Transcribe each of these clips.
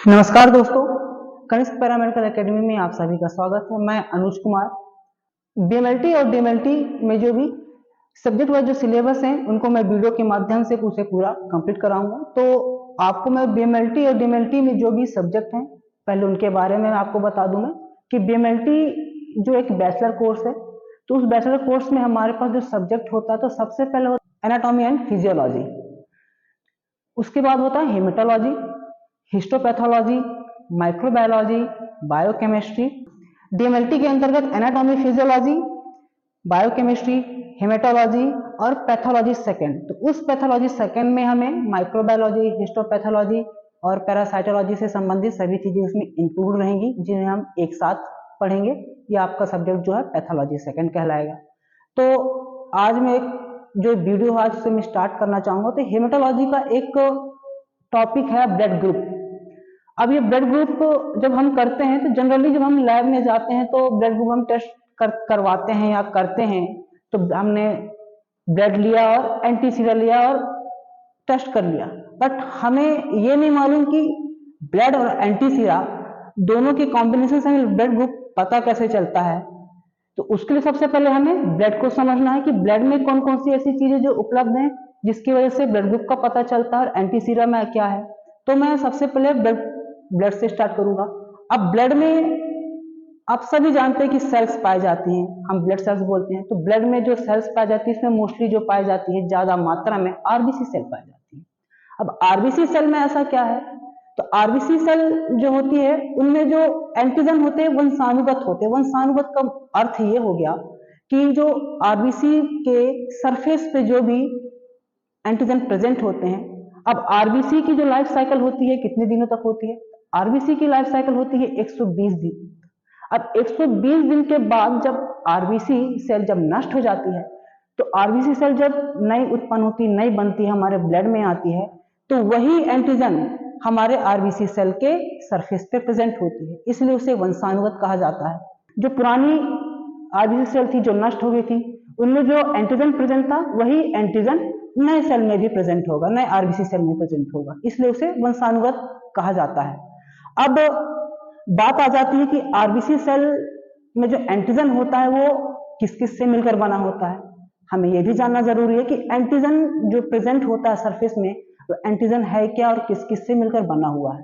नमस्कार दोस्तों, Kanishka paramedical academy में आप सभी का स्वागत है। मैं अनुज कुमार। बीएमएलटी और डीएमएलटी में जो भी सब्जेक्ट वाइज जो सिलेबस हैं उनको मैं वीडियो के माध्यम से उसे पूरा कंप्लीट कराऊंगा। तो आपको मैं बीएमएलटी और डीएमएलटी में जो भी सब्जेक्ट हैं पहले उनके बारे में आपको बता दूं मैं कि बीएमएलटी जो एक बैचलर कोर्स है, तो उस बैचलर कोर्स में हमारे पास जो सब्जेक्ट होता है तो सबसे पहले होता है एनाटॉमी एंड फिजियोलॉजी, उसके बाद होता है haematology, histopathology, microbiology, biochemistry. DMLT के अंतर्गत एनाटॉमी फिजियोलॉजी, बायोकेमिस्ट्री, हेमेटोलॉजी और पैथोलॉजी सेकेंड। तो उस पैथोलॉजी सेकेंड में हमें माइक्रोबायोलॉजी, हिस्टोपैथोलॉजी और पैरासाइटोलॉजी से संबंधित सभी चीजें उसमें इंक्लूड रहेंगी, जिन्हें हम एक साथ पढ़ेंगे। ये आपका सब्जेक्ट जो है पैथोलॉजी सेकेंड कहलाएगा। तो आज मैं एक जो वीडियो आज से मैं स्टार्ट करना चाहूंगा, तो हेमेटोलॉजी का एक टॉपिक है ब्लड ग्रुप। अब ये ब्लड ग्रुप जब हम करते हैं तो जनरली जब हम लैब में जाते हैं तो ब्लड ग्रुप हम टेस्ट करवाते हैं या करते हैं, तो हमने ब्लड लिया और एंटीसीरा लिया और टेस्ट कर लिया, बट हमें ये नहीं मालूम कि ब्लड और एंटीसीरा दोनों के कॉम्बिनेशन से हमें ब्लड ग्रुप पता कैसे चलता है। तो उसके लिए सबसे पहले हमें ब्लड को समझना है कि ब्लड में कौन कौन सी ऐसी चीजें जो उपलब्ध हैं जिसकी वजह से ब्लड ग्रुप का पता चलता है और एंटीसीरा में क्या है। तो मैं सबसे पहले ब्लड से स्टार्ट करूंगा। अब ब्लड में आप सभी जानते हैं कि सेल्स पाई जाती हैं, हम ब्लड सेल्स बोलते हैं। तो ब्लड में जो सेल्स पाई जाती है इसमें मोस्टली जो पाई जाती है ज्यादा मात्रा में आरबीसी सेल पाई जाती है। अब आरबीसी सेल में ऐसा क्या है, तो आरबीसी सेल जो होती है उनमें जो एंटीजन होते हैं वंशानुगत होते हैं। वंशानुगत का अर्थ ये हो गया कि जो आरबीसी के सरफेस पे जो भी एंटीजन प्रेजेंट होते हैं। अब आरबीसी की जो लाइफ साइकिल होती है कितने दिनों तक होती है, आरबीसी की लाइफ साइकिल होती है 120 दिन। अब 120 दिन के बाद जब आरबीसी सेल जब नष्ट हो जाती है, तो आरबीसी सेल जब नई उत्पन्न होती, नई बनती है, हमारे ब्लड में आती है, तो वही एंटीजन हमारे आरबीसी सेल के सरफेस पे प्रेजेंट होती है, इसलिए उसे वंशानुगत कहा जाता है। जो पुरानी आरबीसी सेल थी जो नष्ट हो गई थी, उनमें जो एंटीजन प्रेजेंट था वही एंटीजन नए सेल में भी प्रेजेंट होगा, नए आरबीसी सेल में प्रेजेंट होगा, इसलिए उसे वंशानुगत कहा जाता है। अब बात आ जाती है कि आरबीसी सेल में जो एंटीजन होता है वो किस किस से मिलकर बना होता है। हमें यह भी जानना जरूरी है कि एंटीजन जो प्रेजेंट होता है सरफेस में, तो एंटीजन है क्या और किस किस से मिलकर बना हुआ है।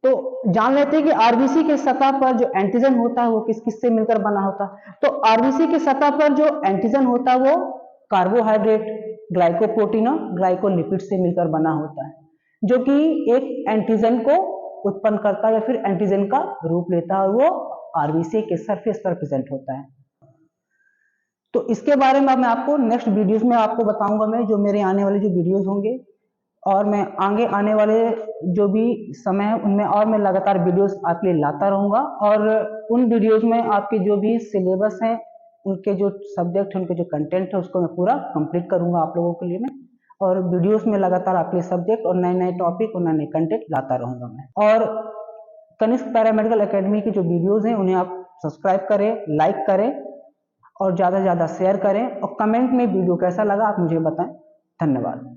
तो जान लेते हैं कि आरबीसी के सतह पर जो एंटीजन होता है वो किस किस से मिलकर बना होता है। तो आरबीसी के सतह पर जो एंटीजन होता है वो कार्बोहाइड्रेट, ग्लाइकोप्रोटीन और ग्लाइकोलिपिड से मिलकर बना होता है, जो कि एक एंटीजन को उत्पन्न करता है या फिर एंटीजन का रूप लेता है और वो आरबीसी के सरफेस पर प्रेजेंट होता है। तो इसके बारे में मैं आपको नेक्स्ट वीडियोस में आपको बताऊंगा, मैं जो मेरे आने वाले जो वीडियोस होंगे और मैं आगे आने वाले जो भी समय है उनमें और मैं लगातार वीडियोस आपके लिए लाता रहूंगा। और उन वीडियोस में आपके जो भी सिलेबस हैं, उनके जो सब्जेक्ट है, उनके जो कंटेंट है, उसको मैं पूरा कंप्लीट करूंगा आप लोगों के लिए मैं। और वीडियोस में लगातार आपके सब्जेक्ट और नए नए टॉपिक और नए नए कंटेंट लाता रहूंगा मैं। और कनिष्क पैरामेडिकल एकेडमी की जो वीडियोस हैं उन्हें आप सब्सक्राइब करें, लाइक करें और ज़्यादा से ज़्यादा शेयर करें, और कमेंट में वीडियो कैसा लगा आप मुझे बताएं। धन्यवाद।